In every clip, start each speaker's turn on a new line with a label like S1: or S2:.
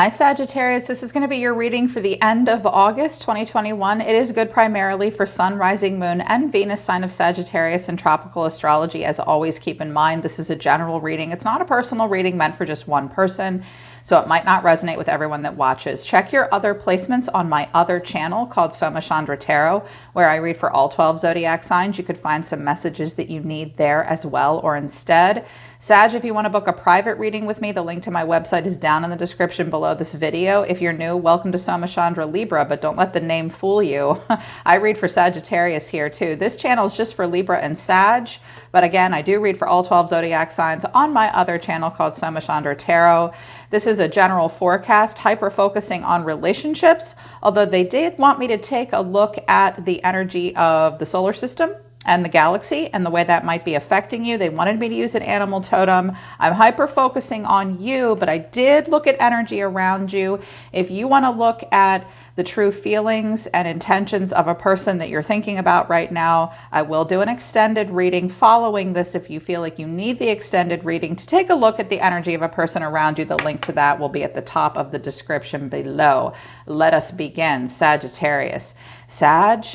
S1: Hi Sagittarius, this is going to be your reading for the end of August 2021. It is good primarily for Sun, Rising, Moon, and Venus sign of Sagittarius in tropical astrology. As always, keep in mind this is a general reading. It's not a personal reading meant for just one person, so it might not resonate with everyone that watches. Check your other placements on my other channel called Somachandra Tarot, where I read for all 12 zodiac signs. You could find some messages that you need there as well, or instead. Sag, if you want to book a private reading with me, the link to my website is down in the description below this video. If you're new, welcome to Somachandra Libra, but don't let the name fool you. I read for Sagittarius here too. This channel is just for Libra and Sag, but again, I do read for all 12 zodiac signs on my other channel called Somachandra Tarot. This is a general forecast, hyper-focusing on relationships, although they did want me to take a look at the energy of the solar system and the galaxy and the way that might be affecting you. They wanted me to use an animal totem. I'm hyper-focusing on you, but I did look at energy around you. If you want to look at the true feelings and intentions of a person that you're thinking about right now, I will do an extended reading following this. If you feel like you need the extended reading to take a look at the energy of a person around you, the link to that will be at the top of the description below. Let us begin. Sagittarius. Sag,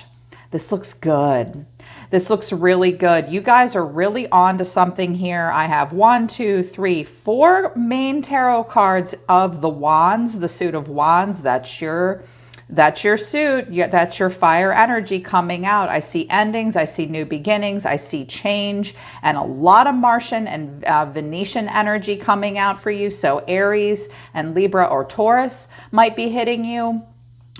S1: this looks good. This looks really good. You guys are really on to something here. I have 1, 2, 3, 4 main tarot cards of the wands, the suit of wands. That's your suit. That's your fire energy coming out. I see endings. I see new beginnings. I see change and a lot of Martian and Venetian energy coming out for you. So Aries and Libra or Taurus might be hitting you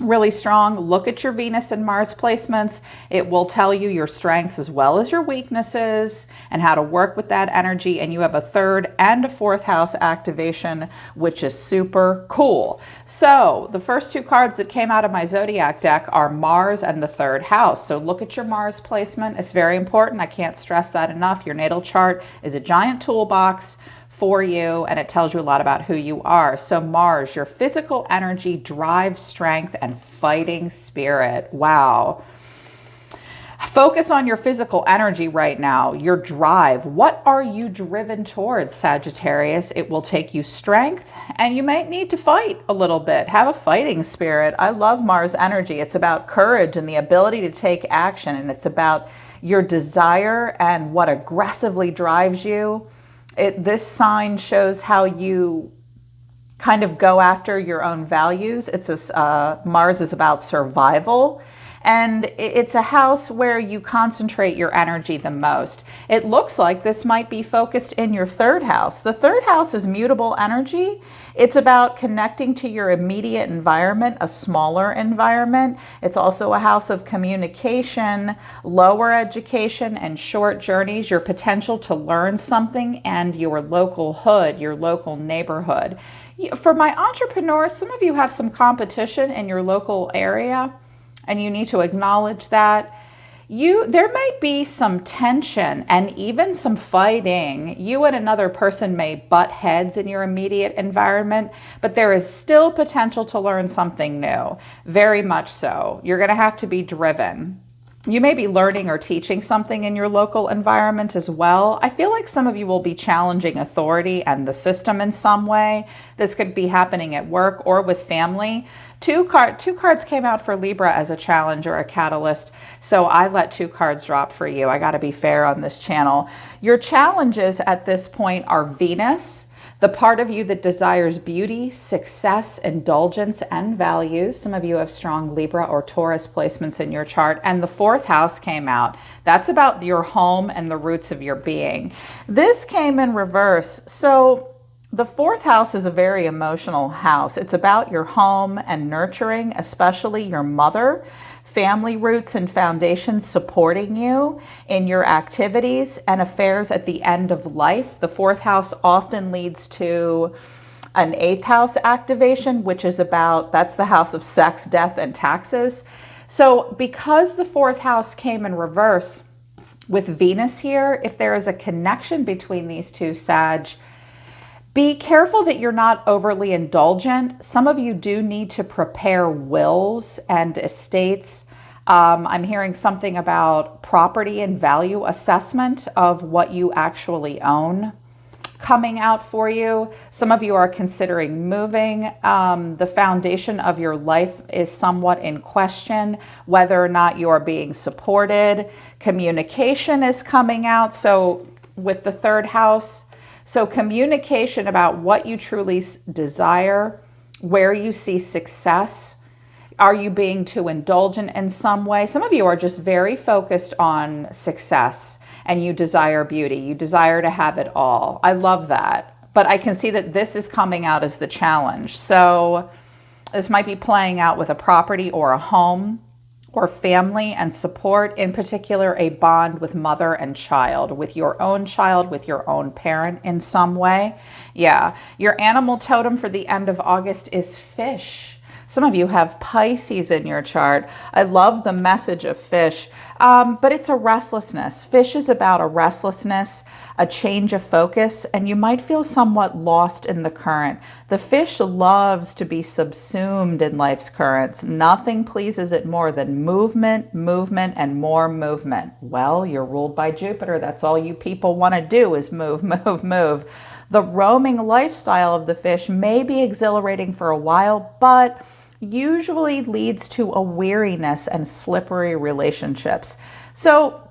S1: really strong. Look at your Venus and Mars placements. It will tell you your strengths as well as your weaknesses and how to work with that energy. And you have a 3rd and a 4th house activation, which is super cool. So the first 2 cards that came out of my zodiac deck are Mars and the 3rd house. So look at your Mars placement. It's very important. I can't stress that enough. Your natal chart is a giant toolbox for you, and it tells you a lot about who you are. So Mars, your physical energy, drive, strength, and fighting spirit. Wow. Focus on your physical energy right now, your drive. What are you driven towards, Sagittarius? It will take you strength, and you might need to fight a little bit. Have a fighting spirit. I love Mars energy. It's about courage and the ability to take action, and it's about your desire and what aggressively drives you. This sign shows how you kind of go after your own values. Mars is about survival, and it's a house where you concentrate your energy the most. It looks like this might be focused in your 3rd house. The 3rd house is mutable energy. It's about connecting to your immediate environment, a smaller environment. It's also a house of communication, lower education, and short journeys, your potential to learn something, and your local hood, your local neighborhood. For my entrepreneurs, some of you have some competition in your local area, and you need to acknowledge that. There might be some tension and even some fighting. You and another person may butt heads in your immediate environment, but there is still potential to learn something new. Very much so. You're going to have to be driven. You may be learning or teaching something in your local environment as well. I feel like some of you will be challenging authority and the system in some way. This could be happening at work or with family. Two cards came out for Libra as a challenge or a catalyst, so I let 2 cards drop for you. I got to be fair on this channel. Your challenges at this point are Venus, the part of you that desires beauty, success, indulgence, and values. Some of you have strong Libra or Taurus placements in your chart. And the 4th house came out. That's about your home and the roots of your being. This came in reverse. So the 4th house is a very emotional house. It's about your home and nurturing, especially your mother. Family roots and foundations supporting you in your activities and affairs at the end of life. The 4th house often leads to an 8th house activation, which is that's the house of sex, death, and taxes. So because the 4th house came in reverse with Venus here, if there is a connection between these two, Sag, be careful that you're not overly indulgent. Some of you do need to prepare wills and estates. I'm hearing something about property and value assessment of what you actually own. coming out for you. Some of you are considering moving. The foundation of your life is somewhat in question, whether or not you are being supported. Communication is coming out. So with the third house, so communication about what you truly desire, where you see success. Are you being too indulgent in some way? Some of you are just very focused on success. And you desire beauty. You desire to have it all. I love that. But I can see that this is coming out as the challenge. So this might be playing out with a property or a home or family and support, in particular, a bond with mother and child, with your own parent in some way. Yeah. Your animal totem for the end of August is fish. Some of you have Pisces in your chart. I love the message of fish, but it's a restlessness. Fish is about a restlessness, a change of focus, and you might feel somewhat lost in the current. The fish loves to be subsumed in life's currents. Nothing pleases it more than movement, and more movement. Well, you're ruled by Jupiter. That's all you people want to do is move, move. The roaming lifestyle of the fish may be exhilarating for a while, but usually leads to a weariness and slippery relationships. So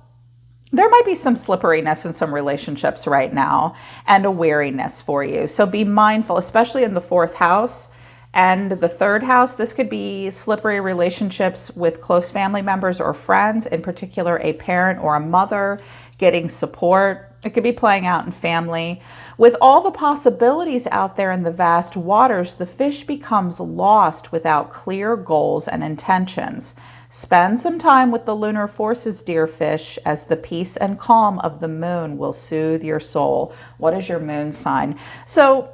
S1: there might be some slipperiness in some relationships right now and a weariness for you. So be mindful, especially in the fourth house and the third house. This could be slippery relationships with close family members or friends, in particular a parent or a mother getting support. It could be playing out in family. With all the possibilities out there in the vast waters, the fish becomes lost without clear goals and intentions. Spend some time with the lunar forces, dear fish, as the peace and calm of the moon will soothe your soul. What is your moon sign? So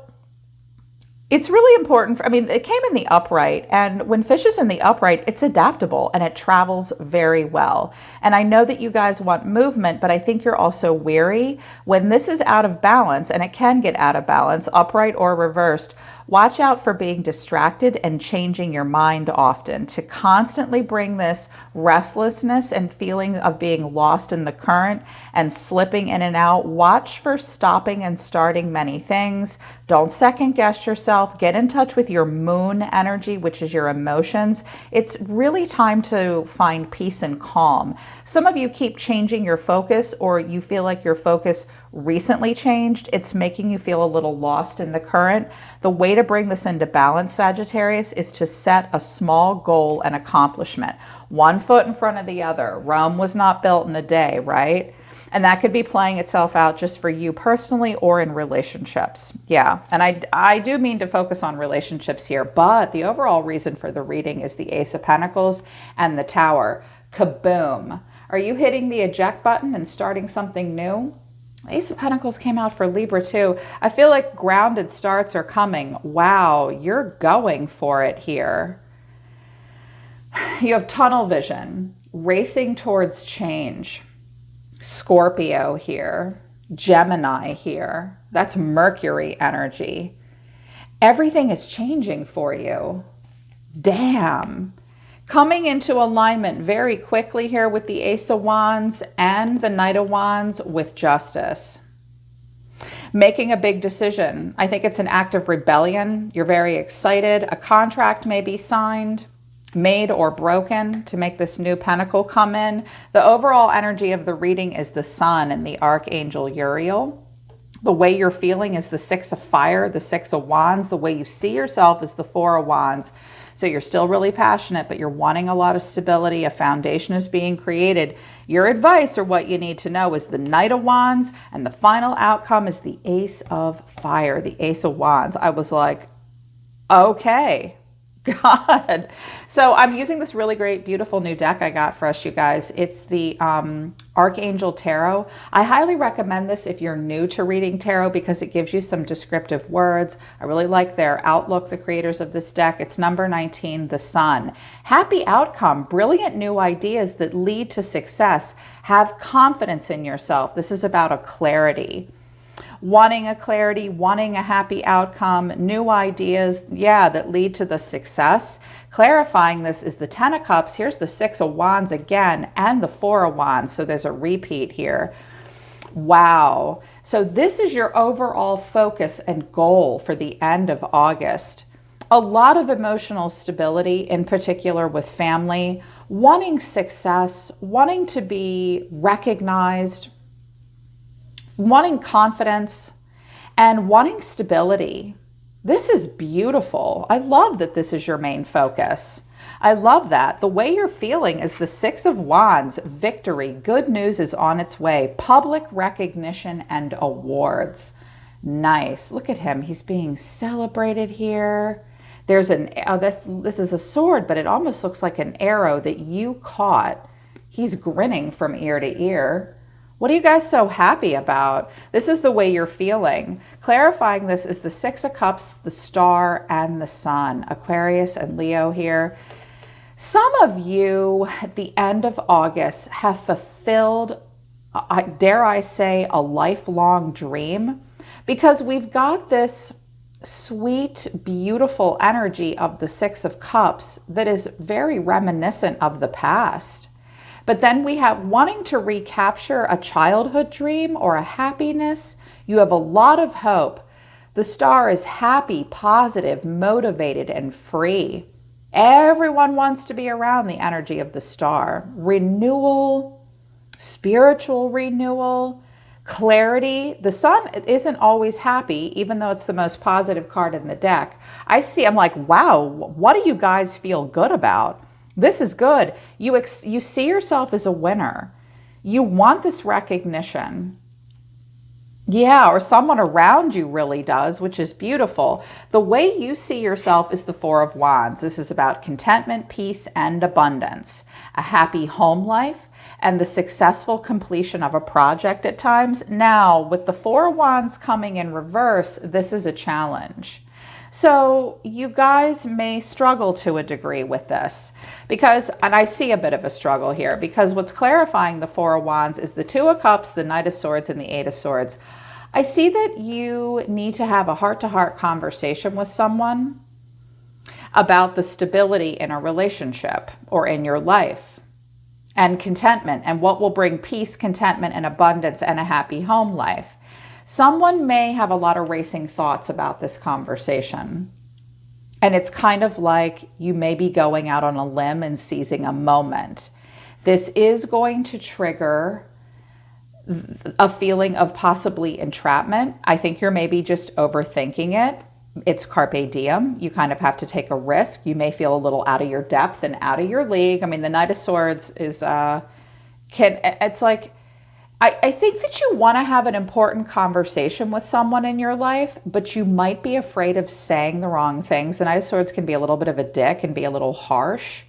S1: it's really important. It came in the upright, and when fish is in the upright, it's adaptable and it travels very well. And I know that you guys want movement, but I think you're also weary. When this is out of balance, and it can get out of balance, upright or reversed, watch out for being distracted and changing your mind often. To constantly bring this restlessness and feeling of being lost in the current and slipping in and out, watch for stopping and starting many things. Don't second guess yourself. Get in touch with your moon energy, which is your emotions. It's really time to find peace and calm. Some of you keep changing your focus, or you feel like your focus recently changed. It's making you feel a little lost in the current. The way to bring this into balance, Sagittarius, is to set a small goal and accomplishment. One foot in front of the other. Rome was not built in a day, right? And that could be playing itself out just for you personally or in relationships. Yeah, and I do mean to focus on relationships here, but the overall reason for the reading is the Ace of Pentacles and the Tower. Kaboom. Are you hitting the eject button and starting something new? Ace of Pentacles came out for Libra too. I feel like grounded starts are coming. Wow, you're going for it here. You have tunnel vision, racing towards change. Scorpio here, Gemini here. That's Mercury energy. Everything is changing for you. Damn. Coming into alignment very quickly here with the Ace of Wands and the Knight of Wands with Justice. Making a big decision. I think it's an act of rebellion. You're very excited. A contract may be signed, made or broken to make this new pentacle come in. The overall energy of the reading is the Sun and the Archangel Uriel. The way you're feeling is the Six of Fire, the Six of Wands. The way you see yourself is the Four of Wands. So you're still really passionate, but you're wanting a lot of stability. A foundation is being created. Your advice, or what you need to know, is the Knight of Wands, and the final outcome is the Ace of Fire, the Ace of Wands. I was like, okay. God. So I'm using this really great, beautiful new deck I got for us, you guys. It's the Archangel Tarot. I highly recommend this if you're new to reading tarot because it gives you some descriptive words. I really like their outlook, the creators of this deck. It's number 19, the Sun. Happy outcome, brilliant new ideas that lead to success. Have confidence in yourself. This is about a clarity. Wanting a clarity, wanting a happy outcome, new ideas, yeah, that lead to the success. Clarifying this is the Ten of Cups. Here's the Six of Wands again, and the Four of Wands. So there's a repeat here. Wow. So this is your overall focus and goal for the end of August. A lot of emotional stability, in particular with family, wanting success, wanting to be recognized, wanting confidence, and wanting stability. This is beautiful. I love that this is your main focus. I love that. The way you're feeling is the Six of Wands, victory, good news is on its way, public recognition and awards. Nice. Look at him. He's being celebrated here. There's this is a sword, but it almost looks like an arrow that you caught. He's grinning from ear to ear. What are you guys so happy about? This is the way you're feeling. Clarifying this is the Six of Cups, the Star, and the Sun. Aquarius and Leo here. Some of you at the end of August have fulfilled, dare I say, a lifelong dream, because we've got this sweet, beautiful energy of the Six of Cups that is very reminiscent of the past. But then we have wanting to recapture a childhood dream or a happiness. You have a lot of hope. The Star is happy, positive, motivated, and free. Everyone wants to be around the energy of the Star. Renewal, spiritual renewal, clarity. The Sun isn't always happy, even though it's the most positive card in the deck. I'm like, wow, what do you guys feel good about? This is good. You see yourself as a winner. You want this recognition. Yeah, or someone around you really does, which is beautiful. The way you see yourself is the Four of Wands. This is about contentment, peace, and abundance, a happy home life, and the successful completion of a project at times. Now, with the Four of Wands coming in reverse, this is a challenge. So you guys may struggle to a degree with this because, and I see a bit of a struggle here, because what's clarifying the Four of Wands is the Two of Cups, the Knight of Swords, and the Eight of Swords. I see that you need to have a heart-to-heart conversation with someone about the stability in a relationship or in your life, and contentment, and what will bring peace, contentment, and abundance, and a happy home life. Someone may have a lot of racing thoughts about this conversation. And it's kind of like you may be going out on a limb and seizing a moment. This is going to trigger a feeling of possibly entrapment. I think you're maybe just overthinking it. It's carpe diem. You kind of have to take a risk. You may feel a little out of your depth and out of your league. I mean, the Knight of Swords is, it's like, I think that you want to have an important conversation with someone in your life, but you might be afraid of saying the wrong things. The Knight of Swords can be a little bit of a dick and be a little harsh,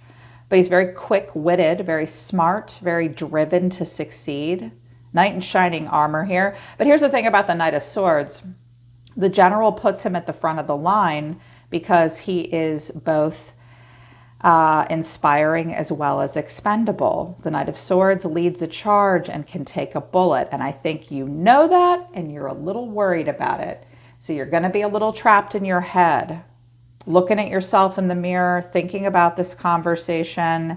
S1: but he's very quick-witted, very smart, very driven to succeed. Knight in shining armor here. But here's the thing about the Knight of Swords. The general puts him at the front of the line because he is both inspiring as well as expendable. The Knight of Swords leads a charge and can take a bullet. And I think you know that and you're a little worried about it. So you're going to be a little trapped in your head, looking at yourself in the mirror, thinking about this conversation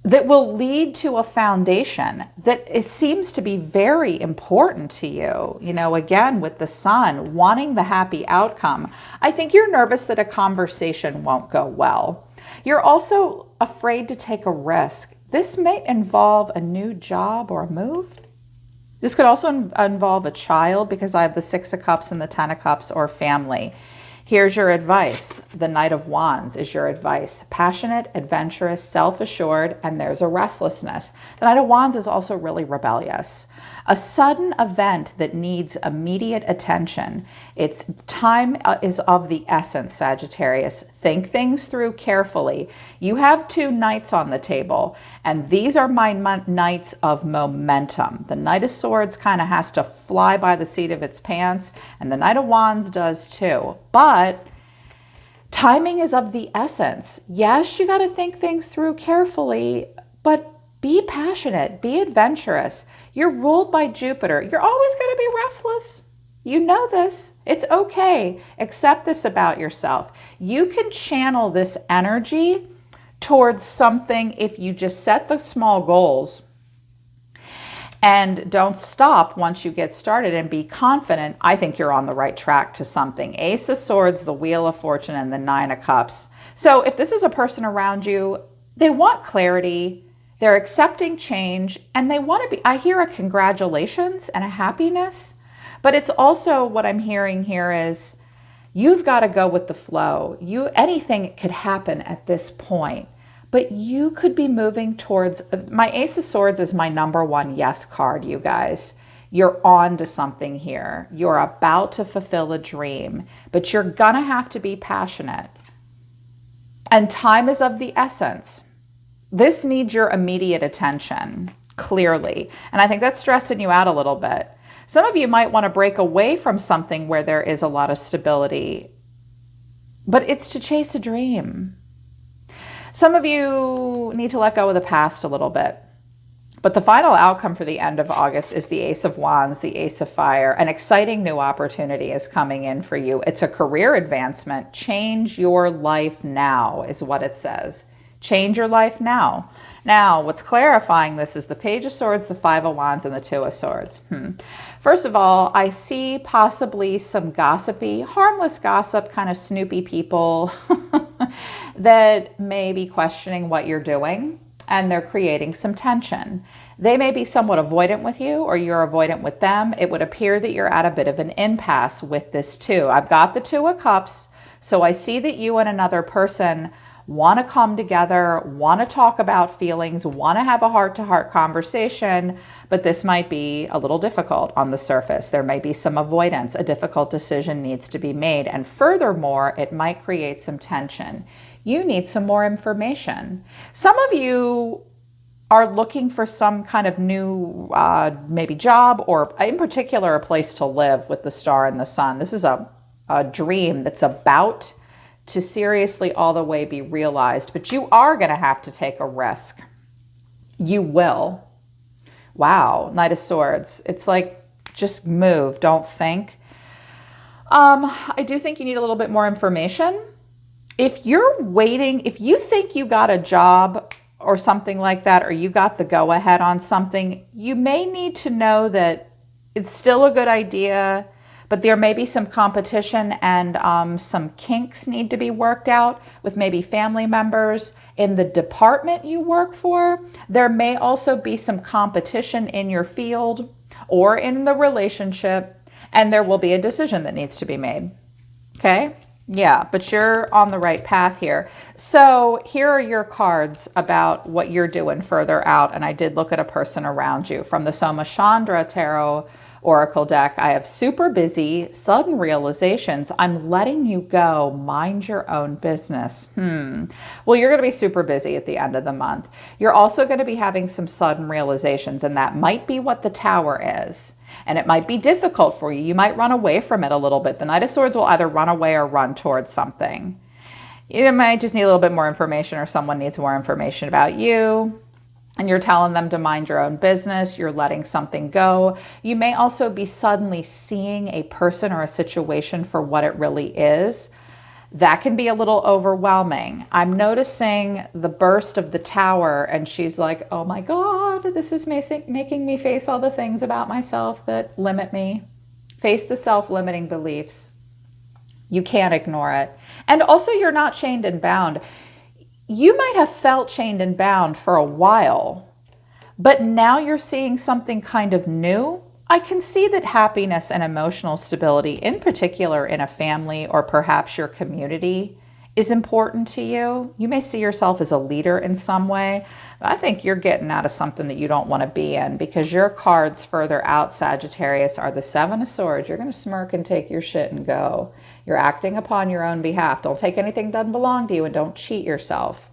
S1: that will lead to a foundation that it seems to be very important to you. You know, again, with the Sun, wanting the happy outcome. I think you're nervous that a conversation won't go well. You're also afraid to take a risk. This may involve a new job or a move. This could also involve a child, because I have the Six of Cups and the Ten of Cups, or family. Here's your advice. The Knight of Wands is your advice. Passionate, adventurous, self-assured, and there's a restlessness. The Knight of Wands is also really rebellious. A sudden event that needs immediate attention. It's time is of the essence, Sagittarius. Think things through carefully. You have two knights on the table, and these are my knights of momentum. The Knight of Swords kind of has to fly by the seat of its pants, and the Knight of Wands does too. But timing is of the essence. Yes, you got to think things through carefully, but be passionate, be adventurous. You're ruled by Jupiter. You're always going to be restless. You know this. It's okay. Accept this about yourself. You can channel this energy towards something if you just set the small goals And don't stop once you get started, and be confident. I think you're on the right track to something. Ace of Swords, the Wheel of Fortune, and the Nine of Cups. So if this is a person around you, they want clarity, they're accepting change, and they want to be, I hear a congratulations and a happiness, but it's also, what I'm hearing here is, you've got to go with the flow. Anything could happen at this point, but you could be moving towards, my Ace of Swords is my number one yes card, you guys. You're on to something here. You're about to fulfill a dream, but you're going to have to be passionate. And time is of the essence. This needs your immediate attention, clearly. And I think that's stressing you out a little bit. Some of you might want to break away from something where there is a lot of stability, but it's to chase a dream. Some of you need to let go of the past a little bit. But the final outcome for the end of August is the Ace of Wands, the Ace of Fire. An exciting new opportunity is coming in for you. It's a career advancement. Change your life now is what it says. Change your life now. Now, what's clarifying this is the Page of Swords, the Five of Wands, and the Two of Swords. First of all, I see possibly some gossipy, harmless gossip, kind of snoopy people that may be questioning what you're doing, and they're creating some tension. They may be somewhat avoidant with you, or you're avoidant with them. It would appear that you're at a bit of an impasse with this too. I've got the Two of Cups, so I see that you and another person want to come together, want to talk about feelings, want to have a heart-to-heart conversation, but this might be a little difficult on the surface. There may be some avoidance. A difficult decision needs to be made. And furthermore, it might create some tension. You need some more information. Some of you are looking for some kind of new maybe job, or in particular, a place to live with the Star and the Sun. This is a dream that's about to seriously all the way be realized, but you are going to have to take a risk. You will. Wow, Knight of Swords. It's like, just move, don't think. I do think you need a little bit more information. If you're waiting, if you think you got a job or something like that, or you got the go-ahead on something, you may need to know that it's still a good idea, but there may be some competition and some kinks need to be worked out with maybe family members in the department you work for. There may also be some competition in your field or in the relationship, and there will be a decision that needs to be made. Okay? Yeah, but you're on the right path here. So here are your cards about what you're doing further out, and I did look at a person around you. From the Soma Chandra Tarot Oracle deck, I have super busy, sudden realizations. I'm letting you go. Mind your own business. Well, you're going to be super busy at the end of the month. You're also going to be having some sudden realizations, and that might be what the Tower is. And it might be difficult for you. You might run away from it a little bit. The Knight of Swords will either run away or run towards something. You might just need a little bit more information, or someone needs more information about you. And you're telling them to mind your own business. You're letting something go. You may also be suddenly seeing a person or a situation for what it really is. That can be a little overwhelming. I'm noticing the burst of the Tower, and she's like, oh my God, this is making me face all the things about myself that limit me. Face the self-limiting beliefs. You can't ignore it. And also, you're not chained and bound. You might have felt chained and bound for a while, but now you're seeing something kind of new. I can see that happiness and emotional stability, in particular in a family or perhaps your community, is important to you. You may see yourself as a leader in some way. I think you're getting out of something that you don't want to be in, because your cards further out, Sagittarius, are the Seven of Swords. You're going to smirk and take your shit and go. You're acting upon your own behalf. Don't take anything that doesn't belong to you, and don't cheat yourself.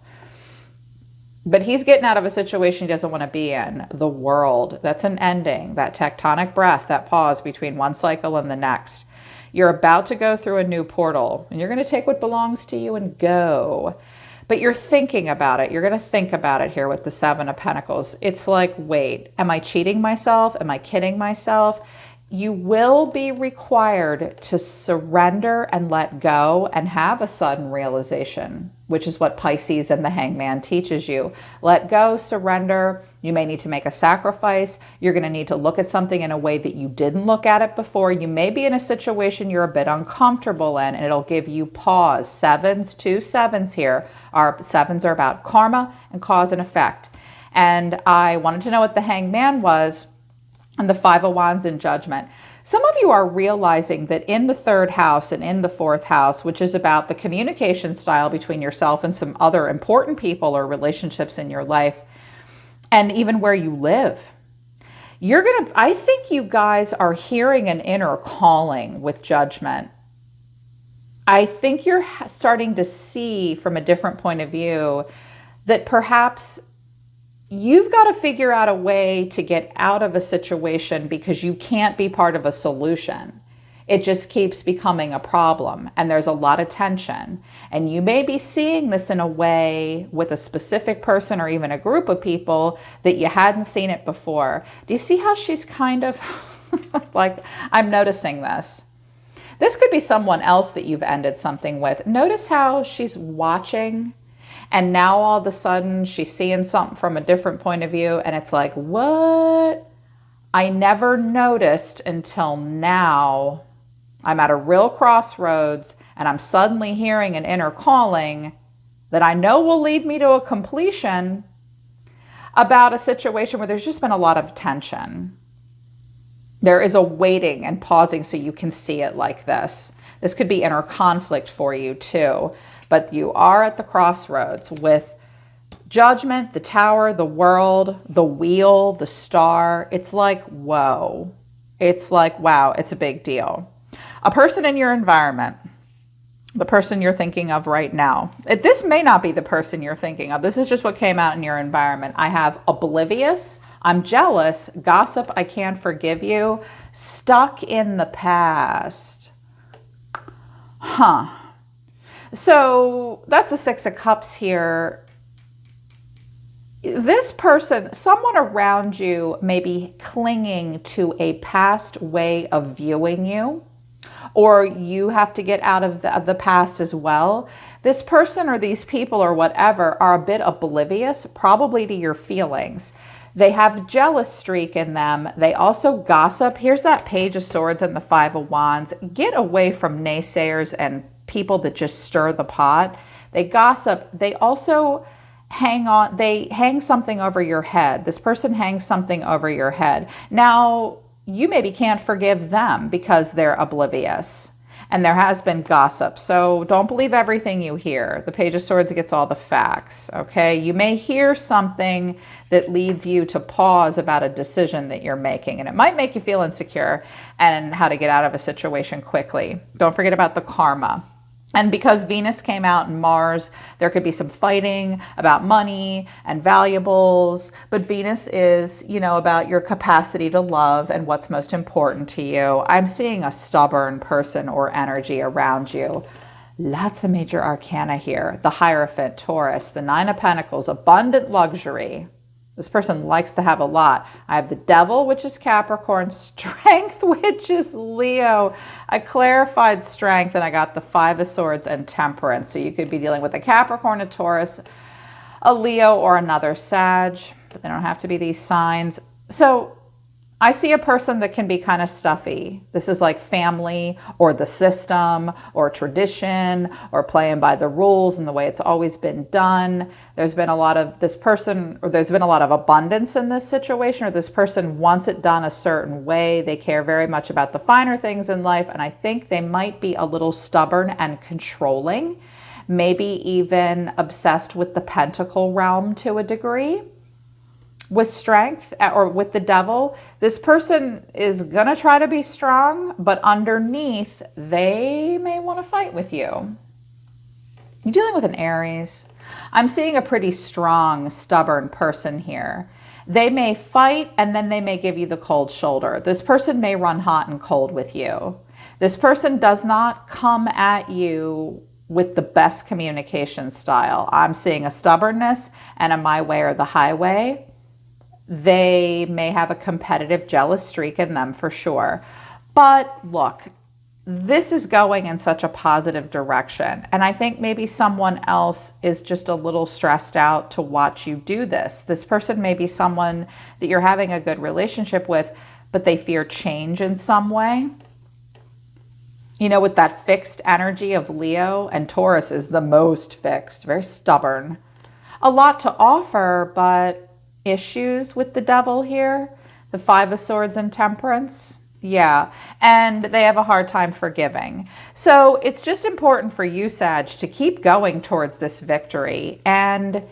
S1: But he's getting out of a situation he doesn't want to be in. The World. That's an ending. That tectonic breath, that pause between one cycle and the next. You're about to go through a new portal, and you're going to take what belongs to you and go. But you're thinking about it. You're going to think about it here with the Seven of Pentacles. It's like, wait, am I cheating myself? Am I kidding myself? You will be required to surrender and let go and have a sudden realization. which is what Pisces and the Hangman teaches you. Let go, surrender. You may need to make a sacrifice. You're going to need to look at something in a way that you didn't look at it before. You may be in a situation you're a bit uncomfortable in, and it'll give you pause. Two sevens here. Our sevens are about karma and cause and effect. And I wanted to know what the Hangman was and the Five of Wands in Judgment. Some of you are realizing that in the third house and in the fourth house, which is about the communication style between yourself and some other important people or relationships in your life, and even where you live, I think you guys are hearing an inner calling with Judgment. I think you're starting to see from a different point of view that perhaps you've got to figure out a way to get out of a situation because you can't be part of a solution. It just keeps becoming a problem, and there's a lot of tension. And you may be seeing this in a way with a specific person or even a group of people that you hadn't seen it before. Do you see how she's kind of like, I'm noticing this. This could be someone else that you've ended something with. Notice how she's watching. And now all of a sudden she's seeing something from a different point of view. And it's like, what? I never noticed until now. I'm at a real crossroads and I'm suddenly hearing an inner calling that I know will lead me to a completion about a situation where there's just been a lot of tension. There is a waiting and pausing so you can see it like this. This could be inner conflict for you too. But you are at the crossroads with Judgment, the Tower, the World, the Wheel, the Star. It's like, whoa. It's like, wow, it's a big deal. A person in your environment, the person you're thinking of right now. This may not be the person you're thinking of. This is just what came out in your environment. I have oblivious, I'm jealous, gossip, I can't forgive you, stuck in the past. So that's the Six of Cups here. This person, someone around you may be clinging to a past way of viewing you, or you have to get out of the past as well. This person or these people or whatever are a bit oblivious, probably to your feelings. They have a jealous streak in them. They also gossip. Here's that Page of Swords and the Five of Wands. Get away from naysayers and people that just stir the pot. They gossip. They also they hang something over your head. This person hangs something over your head. Now, you maybe can't forgive them because they're oblivious. And there has been gossip. So don't believe everything you hear. The Page of Swords gets all the facts, okay? You may hear something that leads you to pause about a decision that you're making. And it might make you feel insecure and how to get out of a situation quickly. Don't forget about the karma. And because Venus came out and Mars, there could be some fighting about money and valuables. But Venus is, about your capacity to love and what's most important to you. I'm seeing a stubborn person or energy around you. Lots of major arcana here. The Hierophant, Taurus, the Nine of Pentacles, abundant luxury. This person likes to have a lot. I have the Devil, which is Capricorn, Strength, which is Leo. I clarified Strength, and I got the Five of Swords and Temperance. So you could be dealing with a Capricorn, a Taurus, a Leo, or another Sag, but they don't have to be these signs. So I see a person that can be kind of stuffy. This is like family or the system or tradition or playing by the rules and the way it's always been done. There's been a lot of there's been a lot of abundance in this situation, or this person wants it done a certain way. They care very much about the finer things in life. And I think they might be a little stubborn and controlling, maybe even obsessed with the pentacle realm to a degree. With Strength or with the Devil, this person is going to try to be strong, but underneath, they may want to fight with you. You're dealing with an Aries. I'm seeing a pretty strong, stubborn person here. They may fight and then they may give you the cold shoulder. This person may run hot and cold with you. This person does not come at you with the best communication style. I'm seeing a stubbornness and a my way or the highway. They may have a competitive, jealous streak in them for sure. But look, this is going in such a positive direction. And I think maybe someone else is just a little stressed out to watch you do this. This person may be someone that you're having a good relationship with, but they fear change in some way. You know, with that fixed energy of Leo, and Taurus is the most fixed, very stubborn. A lot to offer, but issues with the devil here. The Five of Swords and Temperance. Yeah, and they have a hard time forgiving. So it's just important for you, Sag, to keep going towards this victory. And,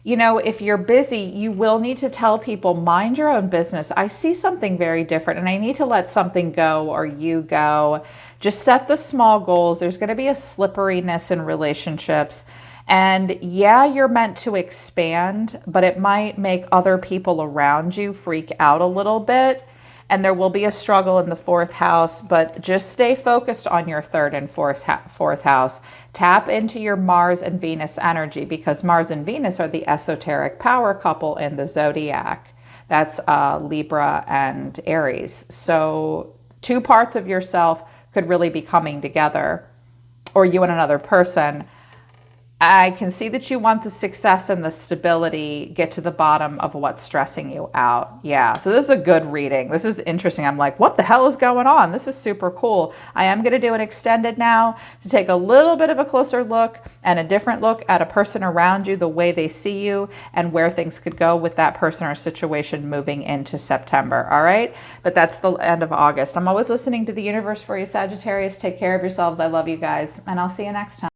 S1: you know, if you're busy, you will need to tell people, mind your own business. I see something very different and I need to let something go, or you go. Just set the small goals. There's going to be a slipperiness in relationships. And yeah, you're meant to expand, but it might make other people around you freak out a little bit. And there will be a struggle in the fourth house, but just stay focused on your third and fourth house. Tap into your Mars and Venus energy, because Mars and Venus are the esoteric power couple in the zodiac. That's Libra and Aries. So two parts of yourself could really be coming together, or you and another person. I can see that you want the success and the stability, get to the bottom of what's stressing you out. Yeah, so this is a good reading. This is interesting. I'm like, what the hell is going on? This is super cool. I am going to do an extended now to take a little bit of a closer look and a different look at a person around you, the way they see you, and where things could go with that person or situation moving into September. All right, but that's the end of August. I'm always listening to the universe for you, Sagittarius. Take care of yourselves. I love you guys, and I'll see you next time.